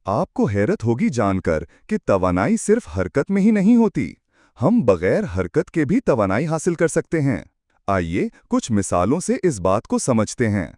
आपको हैरत होगी जानकर कि तवानाई सिर्फ हरकत में ही नहीं होती। हम बगैर हरकत के भी तवानाई हासिल कर सकते हैं। आइए कुछ मिसालों से इस बात को समझते हैं।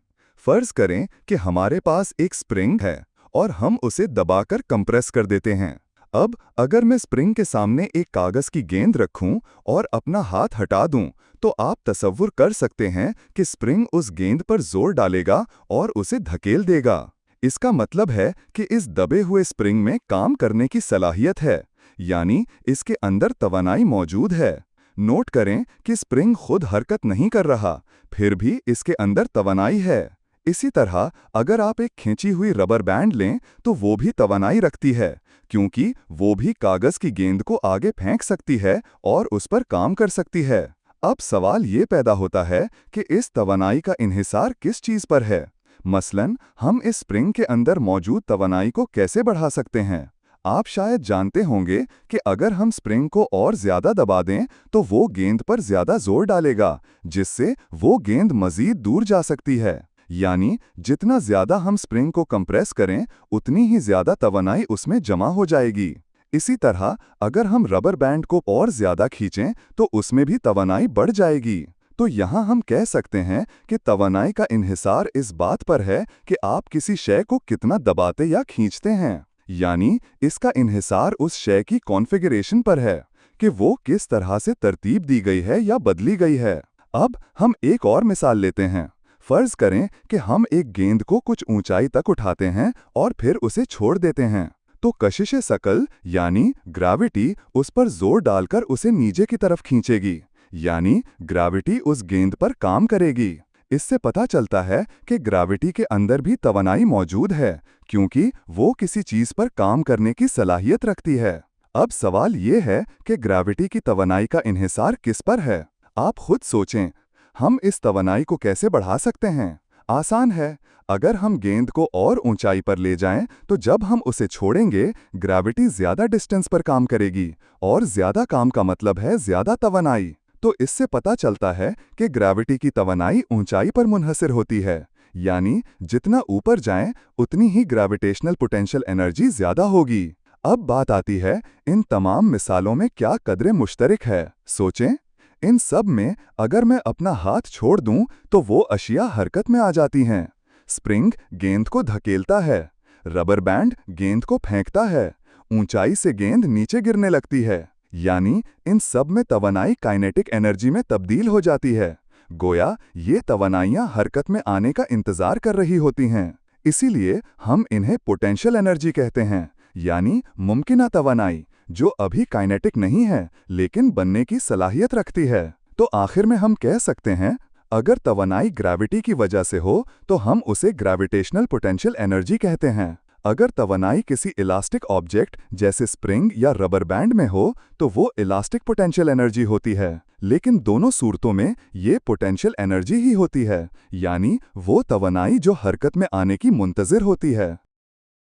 फर्ज करें कि हमारे पास एक स्प्रिंग है और हम उसे दबाकर कंप्रेस कर देते हैं। अब अगर मैं स्प्रिंग के सामने एक कागज की गेंद रखूं और अपना हाथ हटा दूं, तो आप तसव्वुर कर सकते हैं कि स्प्रिंग उस गेंद पर जोर डालेगा और उसे धकेल देगा। इसका मतलब है कि इस दबे हुए स्प्रिंग में काम करने की सलाहियत है, यानी इसके अंदर तवानाई मौजूद है। नोट करें कि स्प्रिंग खुद हरकत नहीं कर रहा, फिर भी इसके अंदर तवानाई है। इसी तरह अगर आप एक खींची हुई रबर बैंड लें तो वो भी तवानाई रखती है, क्योंकि वो भी कागज की गेंद को आगे फेंक सकती है और उस पर काम कर सकती है। अब सवाल ये पैदा होता है कि इस तवानाई का इन्हिसार किस चीज़ पर है। मसलन हम इस स्प्रिंग के अंदर मौजूद तवानाई को कैसे बढ़ा सकते हैं। आप शायद जानते होंगे कि अगर हम स्प्रिंग को और ज़्यादा दबा दें तो वो गेंद पर ज़्यादा जोर डालेगा, जिससे वो गेंद मज़ीद दूर जा सकती है। यानी जितना ज़्यादा हम स्प्रिंग को कंप्रेस करें, उतनी ही ज़्यादा तवानाई उसमें जमा हो जाएगी। इसी तरह अगर हम रबर बैंड को और ज़्यादा खींचें तो उसमें भी तवानाई बढ़ जाएगी। तो यहाँ हम कह सकते हैं कि तवानाई का इन्हिसार इस बात पर है कि आप किसी शय को कितना दबाते या खींचते हैं। यानी इसका इन्हिसार उस शय की कॉन्फ़िगरेशन पर है कि वो किस तरह से तरतीब दी गई है या बदली गई है। अब हम एक और मिसाल लेते हैं। फर्ज करें कि हम एक गेंद को कुछ ऊंचाई तक उठाते हैं और फिर उसे छोड़ देते हैं, तो कशिश सकल यानी ग्रेविटी उस पर जोर डालकर उसे नीचे की तरफ खींचेगी, यानी ग्रेविटी उस गेंद पर काम करेगी। इससे पता चलता है कि ग्रेविटी के अंदर भी तवानाई मौजूद है, क्योंकि वो किसी चीज पर काम करने की सलाहियत रखती है। अब सवाल ये है कि ग्रेविटी की तवानाई का इन्हिसार किस पर है। आप खुद सोचें, हम इस तवानाई को कैसे बढ़ा सकते हैं। आसान है, अगर हम गेंद को और ऊंचाई पर ले जाएं, तो जब हम उसे छोड़ेंगे ग्रेविटी ज्यादा डिस्टेंस पर काम करेगी, और ज्यादा काम का मतलब है ज्यादा तवानाई। तो इससे पता चलता है कि ग्रेविटी की तवानाई ऊंचाई पर मुनहसर होती है, यानी जितना ऊपर जाएं उतनी ही ग्रेविटेशनल पोटेंशियल एनर्जी ज्यादा होगी। अब बात आती है, इन तमाम मिसालों में क्या कदरे मुश्तरक है। सोचें, इन सब में अगर मैं अपना हाथ छोड़ दूं तो वो अशिया हरकत में आ जाती हैं। स्प्रिंग गेंद को धकेलता है, रबर बैंड गेंद को फेंकता है, ऊंचाई से गेंद नीचे गिरने लगती है। यानी इन सब में तवानाई काइनेटिक एनर्जी में तब्दील हो जाती है। गोया ये तवानाइयां हरकत में आने का इंतजार कर रही होती हैं। इसीलिए हम इन्हें पोटेंशियल एनर्जी कहते हैं, यानी मुमकिना तवानाई, जो अभी काइनेटिक नहीं है लेकिन बनने की सलाहियत रखती है। तो आखिर में हम कह सकते हैं, अगर तवानाई ग्रेविटी की वजह से हो तो हम उसे ग्रेविटेशनल पोटेंशियल एनर्जी कहते हैं। अगर तवानाई किसी इलास्टिक ऑब्जेक्ट जैसे स्प्रिंग या रबर बैंड में हो तो वो इलास्टिक पोटेंशियल एनर्जी होती है। लेकिन दोनों सूरतों में ये पोटेंशियल एनर्जी ही होती है, यानी वो तवानाई जो हरकत में आने की मुंतज़िर होती है।